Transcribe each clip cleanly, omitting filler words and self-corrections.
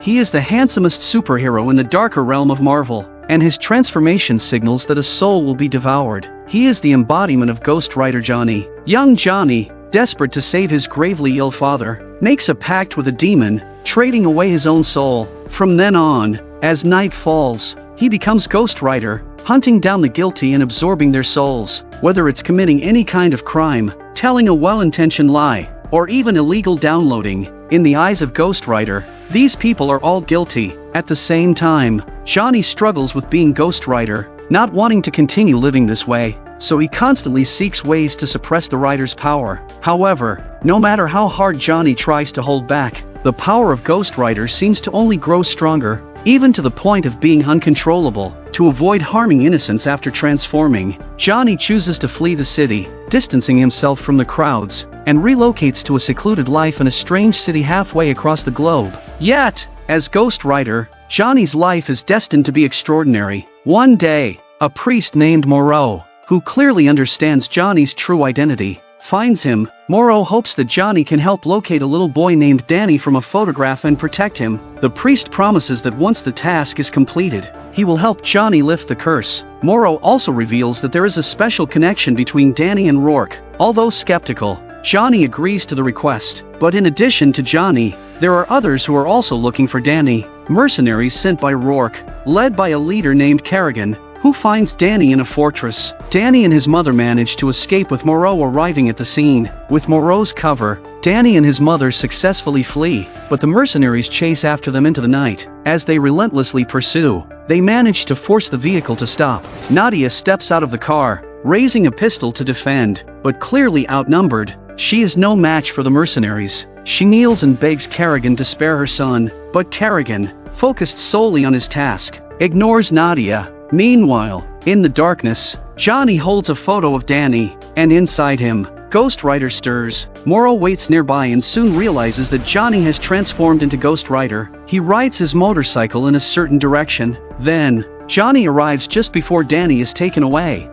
He is the handsomest superhero in the darker realm of Marvel, and his transformation signals that a soul will be devoured. He is the embodiment of Ghost Rider Johnny. Young Johnny, desperate to save his gravely ill father, makes a pact with a demon, trading away his own soul. From then on, as night falls, he becomes Ghost Rider, hunting down the guilty and absorbing their souls. Whether it's committing any kind of crime, telling a well-intentioned lie, or even illegal downloading, in the eyes of Ghost Rider, these people are all guilty. At the same time, Johnny struggles with being Ghost Rider, not wanting to continue living this way, so he constantly seeks ways to suppress the Rider's power. However, no matter how hard Johnny tries to hold back, the power of Ghost Rider seems to only grow stronger, even to the point of being uncontrollable. To avoid harming innocents after transforming, Johnny chooses to flee the city, distancing himself from the crowds, and relocates to a secluded life in a strange city halfway across the globe. Yet, as Ghost Rider, Johnny's life is destined to be extraordinary. One day, a priest named Moreau, who clearly understands Johnny's true identity, finds him. Moreau hopes that Johnny can help locate a little boy named Danny from a photograph and protect him. The priest promises that once the task is completed, he will help Johnny lift the curse. Moreau also reveals that there is a special connection between Danny and Roarke. Although skeptical, Johnny agrees to the request. But in addition to Johnny, there are others who are also looking for Danny. Mercenaries sent by Roarke, led by a leader named Kerrigan, who finds Danny in a fortress. Danny and his mother manage to escape with Moreau arriving at the scene. With Moreau's cover, Danny and his mother successfully flee, but the mercenaries chase after them into the night. As they relentlessly pursue, they manage to force the vehicle to stop. Nadia steps out of the car, raising a pistol to defend, but clearly outnumbered, she is no match for the mercenaries. She kneels and begs Kerrigan to spare her son, but Kerrigan, focused solely on his task, ignores Nadia. Meanwhile, in the darkness, Johnny holds a photo of Danny, and inside him, Ghost Rider stirs. Moreau waits nearby and soon realizes that Johnny has transformed into Ghost Rider. He rides his motorcycle in a certain direction. Then, Johnny arrives just before Danny is taken away.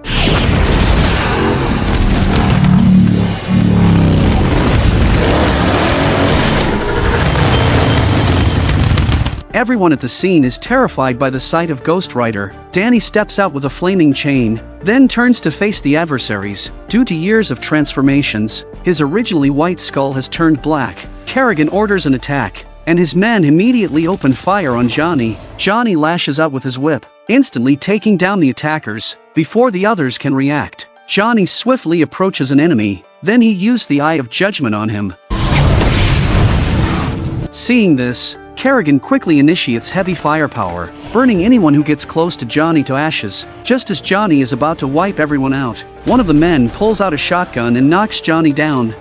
Everyone at the scene is terrified by the sight of Ghost Rider. Danny steps out with a flaming chain, then turns to face the adversaries. Due to years of transformations, his originally white skull has turned black. Kerrigan orders an attack, and his men immediately open fire on Johnny. Johnny lashes out with his whip, instantly taking down the attackers. Before the others can react, Johnny swiftly approaches an enemy, then he used the Eye of Judgment on him. Seeing this, Kerrigan quickly initiates heavy firepower, burning anyone who gets close to Johnny to ashes. Just as Johnny is about to wipe everyone out, one of the men pulls out a shotgun and knocks Johnny down.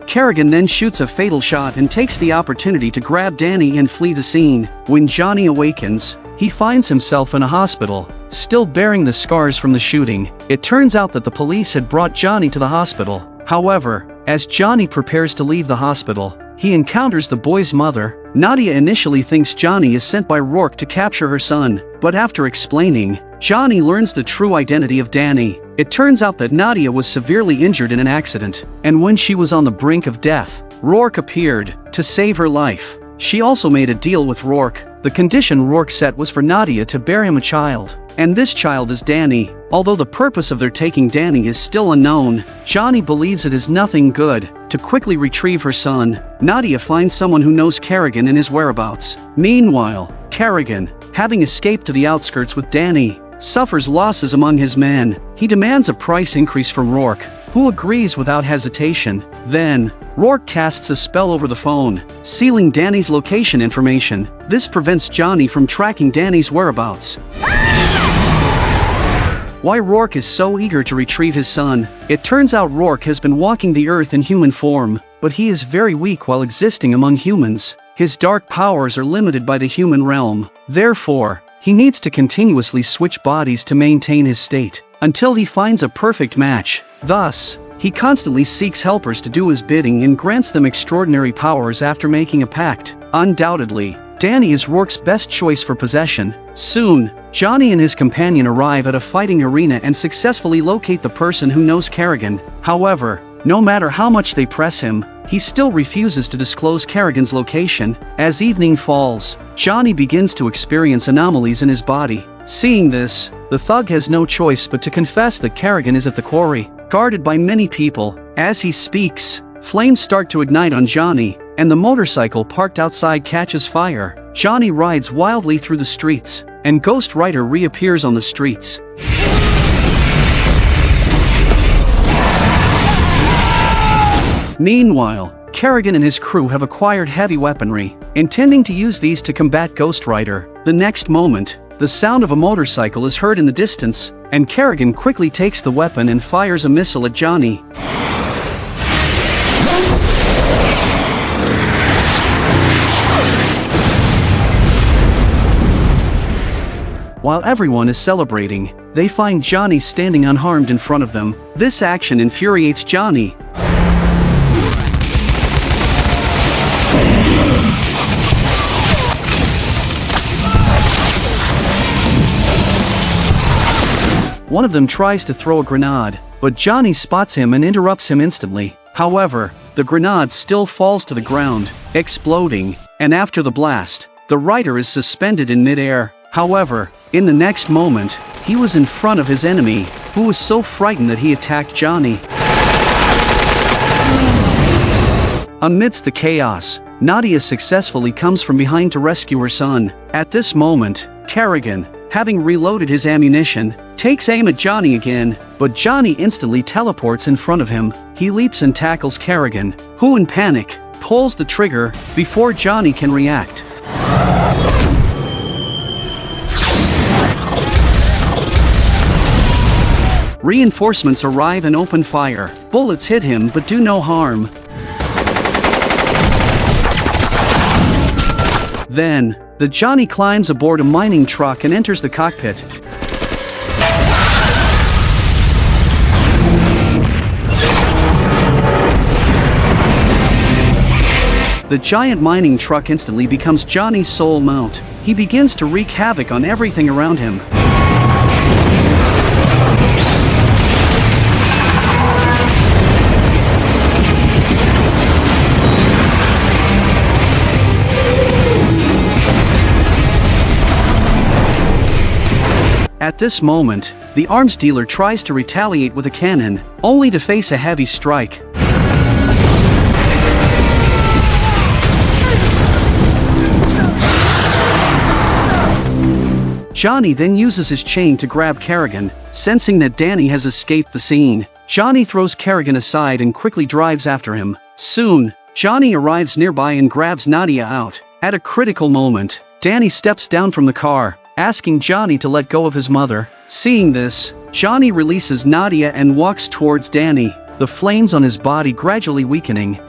Kerrigan then shoots a fatal shot and takes the opportunity to grab Danny and flee the scene. When Johnny awakens, he finds himself in a hospital, still bearing the scars from the shooting. It turns out that the police had brought Johnny to the hospital. However, as Johnny prepares to leave the hospital, he encounters the boy's mother. Nadia initially thinks Johnny is sent by Roarke to capture her son, but after explaining, Johnny learns the true identity of Danny. It turns out that Nadia was severely injured in an accident, and when she was on the brink of death, Roarke appeared to save her life. She also made a deal with Roarke. The condition Roarke set was for Nadia to bear him a child, and this child is Danny. Although the purpose of their taking Danny is still unknown, Johnny believes it is nothing good. To quickly retrieve her son, Nadia finds someone who knows Kerrigan and his whereabouts. Meanwhile, Kerrigan, having escaped to the outskirts with Danny, suffers losses among his men. He demands a price increase from Roarke, who agrees without hesitation. Then, Roarke casts a spell over the phone, sealing Danny's location information. This prevents Johnny from tracking Danny's whereabouts. Why Roarke is so eager to retrieve his son? It turns out Roarke has been walking the earth in human form, but he is very weak while existing among humans. His dark powers are limited by the human realm. Therefore, he needs to continuously switch bodies to maintain his state, until he finds a perfect match. Thus, he constantly seeks helpers to do his bidding and grants them extraordinary powers after making a pact. Undoubtedly, Danny is Roarke's best choice for possession. Soon, Johnny and his companion arrive at a fighting arena and successfully locate the person who knows Kerrigan. However, no matter how much they press him, he still refuses to disclose Kerrigan's location. As evening falls, Johnny begins to experience anomalies in his body. Seeing this, the thug has no choice but to confess that Kerrigan is at the quarry, guarded by many people. As he speaks, flames start to ignite on Johnny, and the motorcycle parked outside catches fire. Johnny rides wildly through the streets, and Ghost Rider reappears on the streets. Meanwhile, Kerrigan and his crew have acquired heavy weaponry, intending to use these to combat Ghost Rider. The next moment, the sound of a motorcycle is heard in the distance, and Kerrigan quickly takes the weapon and fires a missile at Johnny. While everyone is celebrating, they find Johnny standing unharmed in front of them. This action infuriates Johnny. One of them tries to throw a grenade, but Johnny spots him and interrupts him instantly. However, the grenade still falls to the ground, exploding, and after the blast, the rider is suspended in midair. However, in the next moment, he was in front of his enemy, who was so frightened that he attacked Johnny. Amidst the chaos, Nadia successfully comes from behind to rescue her son. At this moment, Kerrigan, having reloaded his ammunition, takes aim at Johnny again, but Johnny instantly teleports in front of him. He leaps and tackles Kerrigan, who in panic, pulls the trigger before Johnny can react. Reinforcements arrive and open fire. Bullets hit him but do no harm. Then, the Johnny climbs aboard a mining truck and enters the cockpit. The giant mining truck instantly becomes Johnny's sole mount. He begins to wreak havoc on everything around him. At this moment, the arms dealer tries to retaliate with a cannon, only to face a heavy strike. Johnny then uses his chain to grab Kerrigan, sensing that Danny has escaped the scene. Johnny throws Kerrigan aside and quickly drives after him. Soon, Johnny arrives nearby and grabs Nadia out. At a critical moment, Danny steps down from the car, asking Johnny to let go of his mother. Seeing this, Johnny releases Nadia and walks towards Danny, the flames on his body gradually weakening.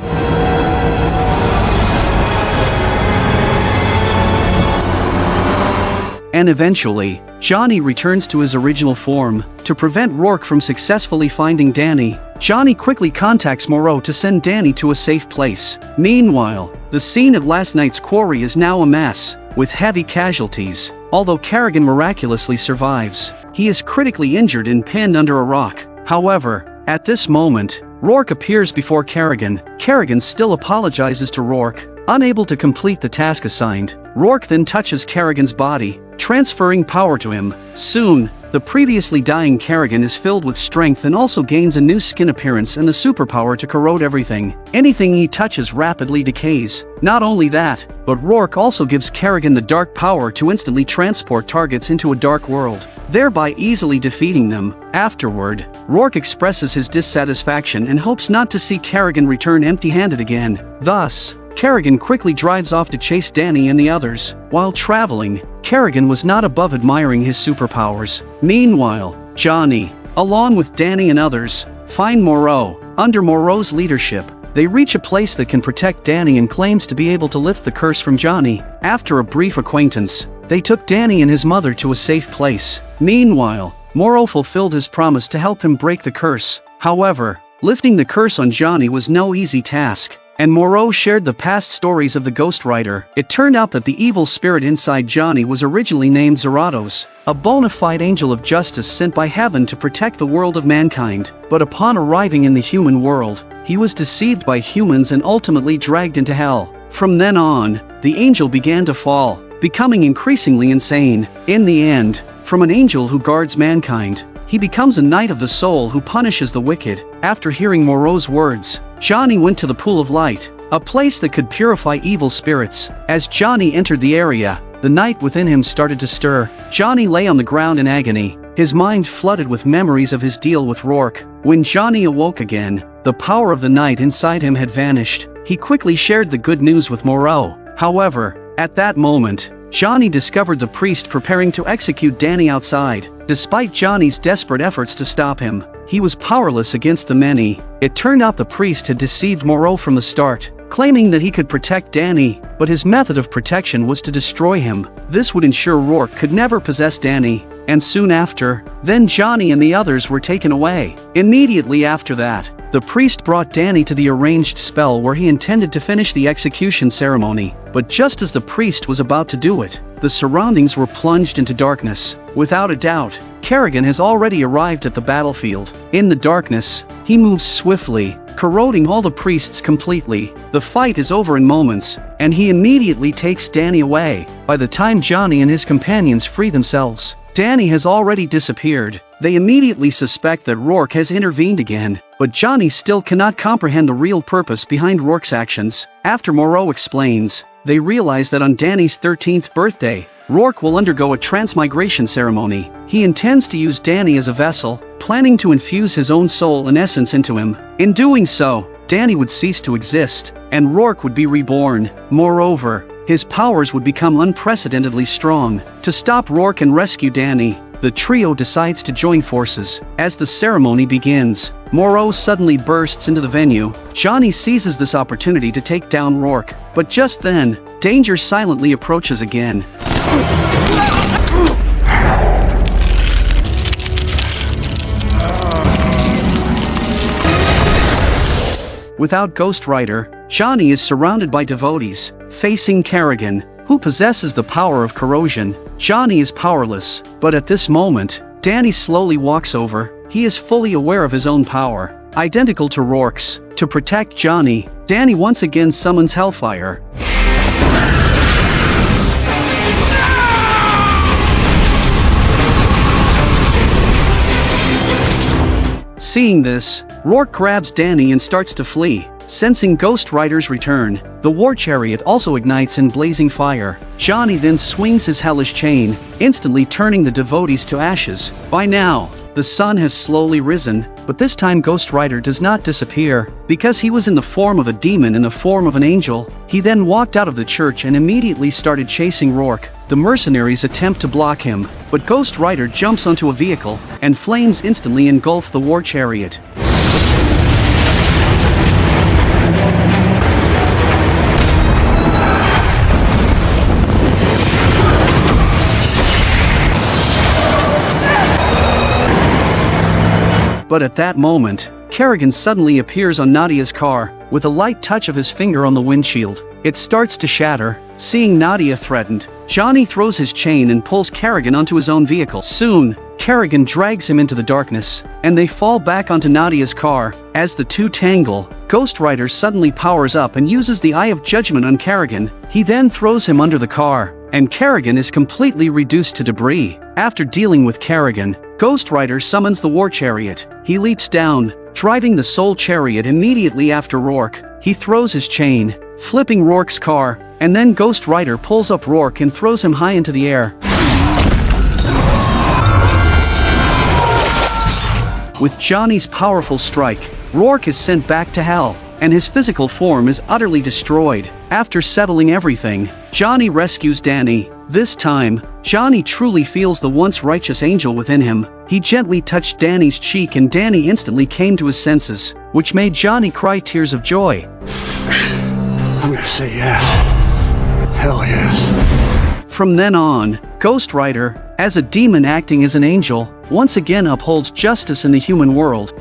And eventually, Johnny returns to his original form. To prevent Roarke from successfully finding Danny, Johnny quickly contacts Moreau to send Danny to a safe place. Meanwhile, the scene at last night's quarry is now a mess, with heavy casualties. Although Kerrigan miraculously survives, he is critically injured and pinned under a rock. However, at this moment, Roarke appears before Kerrigan. Kerrigan still apologizes to Roarke. Unable to complete the task assigned, Roarke then touches Kerrigan's body, transferring power to him. Soon, the previously dying Kerrigan is filled with strength and also gains a new skin appearance and the superpower to corrode everything. Anything he touches rapidly decays. Not only that, but Roarke also gives Kerrigan the dark power to instantly transport targets into a dark world, thereby easily defeating them. Afterward, Roarke expresses his dissatisfaction and hopes not to see Kerrigan return empty-handed again. Thus, Kerrigan quickly drives off to chase Danny and the others. While traveling, Kerrigan was not above admiring his superpowers. Meanwhile, Johnny, along with Danny and others, find Moreau. Under Moreau's leadership, they reach a place that can protect Danny and claims to be able to lift the curse from Johnny. After a brief acquaintance, they took Danny and his mother to a safe place. Meanwhile, Moreau fulfilled his promise to help him break the curse. However, lifting the curse on Johnny was no easy task. and Moreau shared the past stories of the Ghost Rider. It turned out that the evil spirit inside Johnny was originally named Zeratos, a bona fide angel of justice sent by heaven to protect the world of mankind. But upon arriving in the human world, he was deceived by humans and ultimately dragged into hell. From then on, the angel began to fall, becoming increasingly insane. In the end, from an angel who guards mankind, he becomes a knight of the soul who punishes the wicked. After hearing Moreau's words, Johnny went to the Pool of Light, a place that could purify evil spirits. As Johnny entered the area, the knight within him started to stir. Johnny lay on the ground in agony, his mind flooded with memories of his deal with Roarke. When Johnny awoke again, the power of the knight inside him had vanished. He quickly shared the good news with Moreau. However, at that moment, Johnny discovered the priest preparing to execute Danny outside. Despite Johnny's desperate efforts to stop him, he was powerless against the many. It turned out the priest had deceived Moreau from the start, claiming that he could protect Danny, but his method of protection was to destroy him. This would ensure Roarke could never possess Danny, and soon after, then Johnny and the others were taken away. Immediately after that, the priest brought Danny to the arranged spell where he intended to finish the execution ceremony, but just as the priest was about to do it, the surroundings were plunged into darkness. Without a doubt, Kerrigan has already arrived at the battlefield. In the darkness, he moves swiftly, corroding all the priests completely. The fight is over in moments, and he immediately takes Danny away. By the time Johnny and his companions free themselves, Danny has already disappeared. They immediately suspect that Roarke has intervened again, but Johnny still cannot comprehend the real purpose behind Roarke's actions. After Moreau explains, they realize that on Danny's 13th birthday, Roarke will undergo a transmigration ceremony. He intends to use Danny as a vessel, planning to infuse his own soul and essence into him. In doing so, Danny would cease to exist, and Roarke would be reborn. Moreover, his powers would become unprecedentedly strong. To stop Roarke and rescue Danny, the trio decides to join forces. As the ceremony begins, Moreau suddenly bursts into the venue. Johnny seizes this opportunity to take down Roarke, but just then, danger silently approaches again. Without Ghost Rider, Johnny is surrounded by devotees, facing Kerrigan, who possesses the power of corrosion. Johnny is powerless, but at this moment, Danny slowly walks over. He is fully aware of his own power, identical to Roarke's. To protect Johnny, Danny once again summons Hellfire. Seeing this, Roarke grabs Danny and starts to flee. Sensing Ghost Rider's return, the war chariot also ignites in blazing fire. Johnny then swings his hellish chain, instantly turning the devotees to ashes. By now, the sun has slowly risen, but this time Ghost Rider does not disappear. Because he was in the form of a demon in the form of an angel, he then walked out of the church and immediately started chasing Roarke. The mercenaries attempt to block him, but Ghost Rider jumps onto a vehicle, and flames instantly engulf the war chariot. But at that moment, Kerrigan suddenly appears on Nadia's car, with a light touch of his finger on the windshield. It starts to shatter. Seeing Nadia threatened, Johnny throws his chain and pulls Kerrigan onto his own vehicle. Soon, Kerrigan drags him into the darkness, and they fall back onto Nadia's car. As the two tangle, Ghost Rider suddenly powers up and uses the Eye of Judgment on Kerrigan. He then throws him under the car, and Kerrigan is completely reduced to debris. After dealing with Kerrigan, Ghost Rider summons the war chariot. He leaps down, driving the soul chariot immediately after Roarke. He throws his chain, flipping Roarke's car, and then Ghost Rider pulls up Roarke and throws him high into the air. With Johnny's powerful strike, Roarke is sent back to hell, and his physical form is utterly destroyed. After settling everything, Johnny rescues Danny. This time, Johnny truly feels the once righteous angel within him. He gently touched Danny's cheek and Danny instantly came to his senses, which made Johnny cry tears of joy. I'm gonna say yes. Hell yes. From then on, Ghost Rider, as a demon acting as an angel, once again upholds justice in the human world.